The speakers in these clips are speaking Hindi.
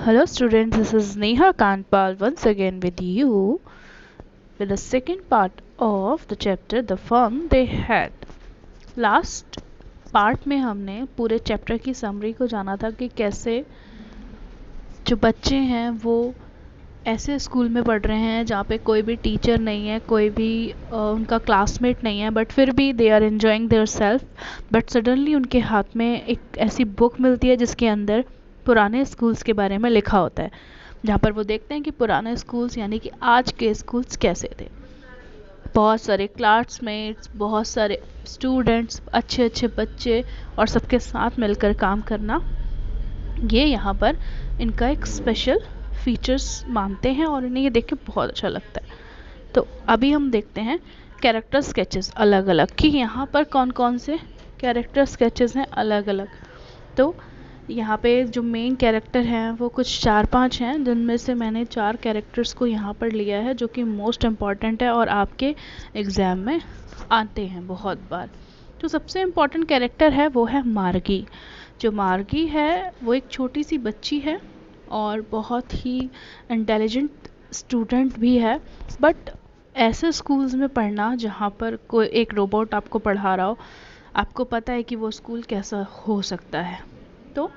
Hello students, this is Neha Kanpal once again with you with the second part of the chapter The Fun They Had. Last part में हमने पूरे चैप्टर की समरी को जाना था कि कैसे जो बच्चे हैं वो ऐसे स्कूल में पढ़ रहे हैं जहाँ पे कोई भी टीचर नहीं है, कोई भी उनका क्लासमेट नहीं है, बट फिर भी they are enjoying their self. But suddenly उनके हाथ में एक ऐसी बुक मिलती है जिसके अंदर पुराने स्कूल्स के बारे में लिखा होता है, जहाँ पर वो देखते हैं कि पुराने स्कूल्स यानी कि आज के स्कूल्स कैसे थे. बहुत सारे क्लासमेट्स, बहुत सारे स्टूडेंट्स, अच्छे अच्छे बच्चे और सबके साथ मिलकर काम करना, ये यहाँ पर इनका एक स्पेशल फीचर्स मानते हैं और इन्हें ये देख के बहुत अच्छा लगता है. तो अभी हम देखते हैं कैरेक्टर स्केचेस अलग अलग कि यहाँ पर कौन कौन से कैरेक्टर स्केचेस हैं अलग अलग. तो यहाँ पे जो मेन कैरेक्टर हैं वो कुछ 4-5 हैं, जिनमें से मैंने 4 कैरेक्टर्स को यहाँ पर लिया है जो कि मोस्ट इम्पॉर्टेंट है और आपके एग्ज़ाम में आते हैं बहुत बार. तो सबसे इम्पॉर्टेंट कैरेक्टर है वो है मार्गी. जो मार्गी है वो एक छोटी सी बच्ची है और बहुत ही इंटेलिजेंट स्टूडेंट भी है. बट ऐसे स्कूल्स में पढ़ना जहाँ पर कोई एक रोबोट आपको पढ़ा रहा हो, आपको पता है कि वो स्कूल कैसा हो सकता है. तो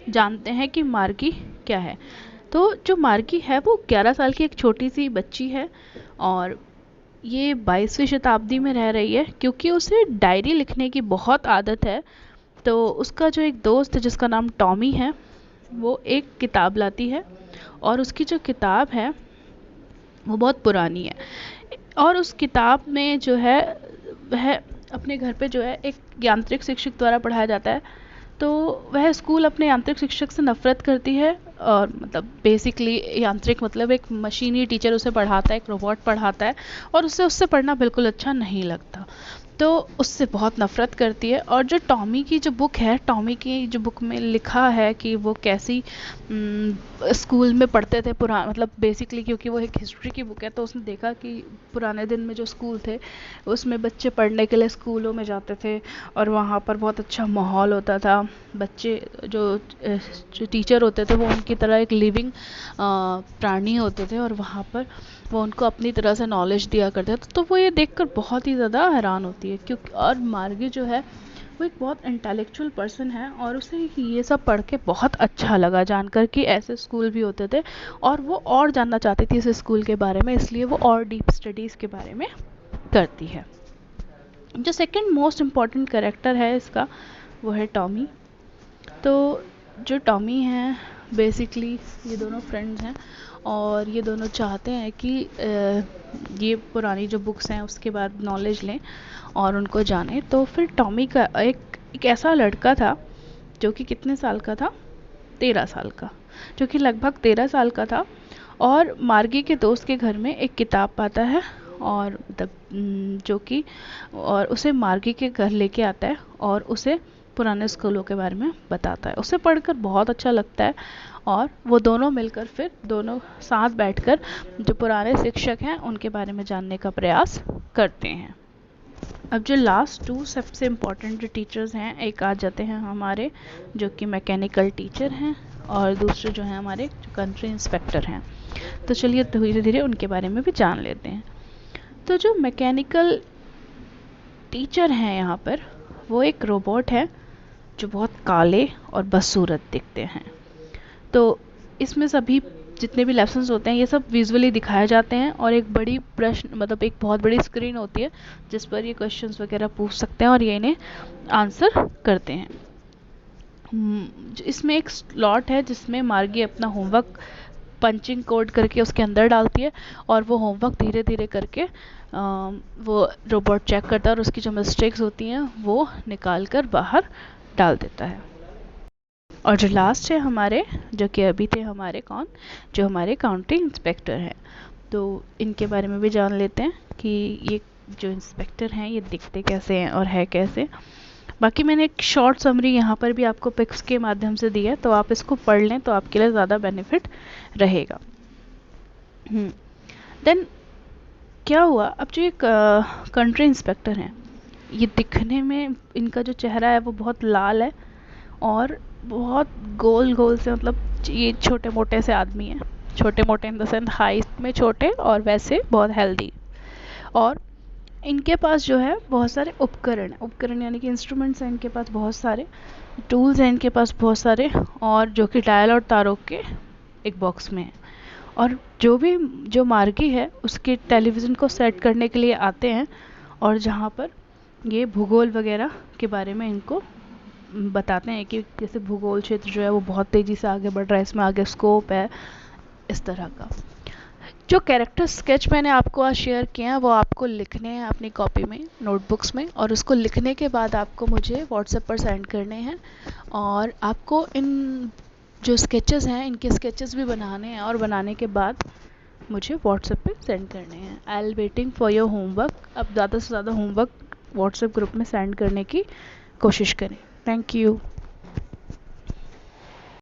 जानते हैं कि मार्गी क्या है. तो जो मार्गी है वो 11 साल की एक छोटी सी बच्ची है और ये 22वीं शताब्दी में रह रही है क्योंकि उसे डायरी लिखने की बहुत आदत है. तो उसका जो एक दोस्त है जिसका नाम टॉमी है, वो एक किताब लाती है और उसकी जो किताब है वो बहुत पुरानी है और उस किताब में जो है वह अपने घर पे जो है एक यांत्रिक शिक्षक द्वारा पढ़ाया जाता है. तो वह स्कूल अपने यांत्रिक शिक्षक से नफ़रत करती है और मतलब बेसिकली यांत्रिक मतलब एक मशीनी टीचर उसे पढ़ाता है, एक रोबोट पढ़ाता है और उसे उससे पढ़ना बिल्कुल अच्छा नहीं लगता. तो उससे बहुत नफ़रत करती है. और जो टॉमी की जो बुक है, टॉमी की जो बुक में लिखा है कि वो कैसी स्कूल में पढ़ते थे मतलब बेसिकली क्योंकि वो एक हिस्ट्री की बुक है तो उसने देखा कि पुराने दिन में जो स्कूल थे उसमें बच्चे पढ़ने के लिए स्कूलों में जाते थे और वहाँ पर बहुत अच्छा माहौल होता था. बच्चे जो टीचर होते थे वो उनकी तरह एक लिविंग प्राणी होते थे और वहाँ पर वो उनको अपनी तरह से नॉलेज दिया करते थे. तो वो ये देखकर बहुत ही ज़्यादा हैरान होती है क्योंकि और मार्गी जो है वो एक बहुत इंटेलेक्चुअल पर्सन है और उसे ये सब पढ़ के बहुत अच्छा लगा जानकर कि ऐसे स्कूल भी होते थे और वो और जानना चाहती थी इस स्कूल के बारे में, इसलिए वो और डीप स्टडीज़ के बारे में करती है. जो सेकंड मोस्ट इम्पॉर्टेंट कैरेक्टर है इसका वो है टॉमी. तो जो टॉमी है बेसिकली ये दोनों फ्रेंड्स हैं और ये दोनों चाहते हैं कि ये पुरानी जो बुक्स हैं उसके बाद नॉलेज लें और उनको जानें. तो फिर टॉमी का एक ऐसा लड़का था जो कि कितने साल का था, 13 साल का, जो कि लगभग 13 साल का था और मार्गी के दोस्त के घर में एक किताब पाता है और जो कि और उसे मार्गी के घर लेके आता है और उसे पुराने स्कूलों के बारे में बताता है. उसे पढ़कर बहुत अच्छा लगता है और वो दोनों मिलकर फिर दोनों साथ बैठकर जो पुराने शिक्षक हैं उनके बारे में जानने का प्रयास करते हैं. अब जो लास्ट 2 सबसे इम्पॉर्टेंट जो टीचर्स हैं, एक आ जाते हैं हमारे जो कि मैकेनिकल टीचर हैं और दूसरे जो हैं हमारे जो कंट्री इंस्पेक्टर हैं. तो चलिए धीरे धीरे उनके बारे में भी जान लेते हैं. तो जो मैकेनिकल टीचर हैं यहाँ पर वो एक रोबोट है जो बहुत काले और बदसूरत दिखते हैं. तो इसमें सभी जितने भी लेसन्स होते हैं ये सब विजुअली दिखाए जाते हैं और एक बड़ी प्रश्न मतलब एक बहुत बड़ी स्क्रीन होती है जिस पर ये क्वेश्चंस वगैरह पूछ सकते हैं और ये इन्हें आंसर करते हैं. इसमें एक स्लॉट है जिसमें मार्गी अपना होमवर्क पंचिंग कोड करके उसके अंदर डालती है और वो होमवर्क धीरे धीरे करके वो रोबोट चेक करता है और उसकी जो मिस्टेक्स होती हैं वो निकाल कर बाहर डाल देता है. और जो लास्ट है हमारे जो कि अभी थे हमारे जो हमारे काउंटी इंस्पेक्टर हैं. तो इनके बारे में भी जान लेते हैं कि ये जो इंस्पेक्टर हैं ये दिखते कैसे हैं और है कैसे. बाकी मैंने एक शॉर्ट समरी यहाँ पर भी आपको पिक्स के माध्यम से दी है, तो आप इसको पढ़ लें तो आपके लिए ज़्यादा बेनिफिट रहेगा. देन क्या हुआ, अब जो एक कंट्री इंस्पेक्टर हैं ये दिखने में इनका जो चेहरा है वो बहुत लाल है और बहुत गोल गोल से मतलब ये छोटे मोटे से आदमी हैं, छोटे मोटे इन द सेंस हाइट में छोटे और वैसे बहुत हेल्दी। और इनके पास जो है बहुत सारे उपकरण यानी कि इंस्ट्रूमेंट्स हैं इनके पास, बहुत सारे टूल्स हैं इनके पास बहुत सारे, और जो कि डायल और तारों के एक बॉक्स में है। और जो मार्गी है उसके टेलीविज़न को सेट करने के लिए आते हैं, और जहाँ पर ये भूगोल वगैरह के बारे में इनको बताते हैं कि जैसे भूगोल क्षेत्र जो है वो बहुत तेज़ी से आगे बढ़ रहा है, इसमें आगे स्कोप है, इस तरह का। जो कैरेक्टर स्केच मैंने आपको आज शेयर किए हैं वो आपको लिखने हैं अपनी कॉपी में, नोटबुक्स में, और उसको लिखने के बाद आपको मुझे व्हाट्सएप पर सेंड करने हैं। और आपको इन जो स्केचेस हैं इनके स्केचेस भी बनाने हैं, और बनाने के बाद मुझे व्हाट्सएप पे सेंड करने हैं। I L waiting for your homework. अब ज़्यादा से ज़्यादा होमवर्क व्हाट्सएप ग्रुप में सेंड करने की कोशिश करें। Thank you.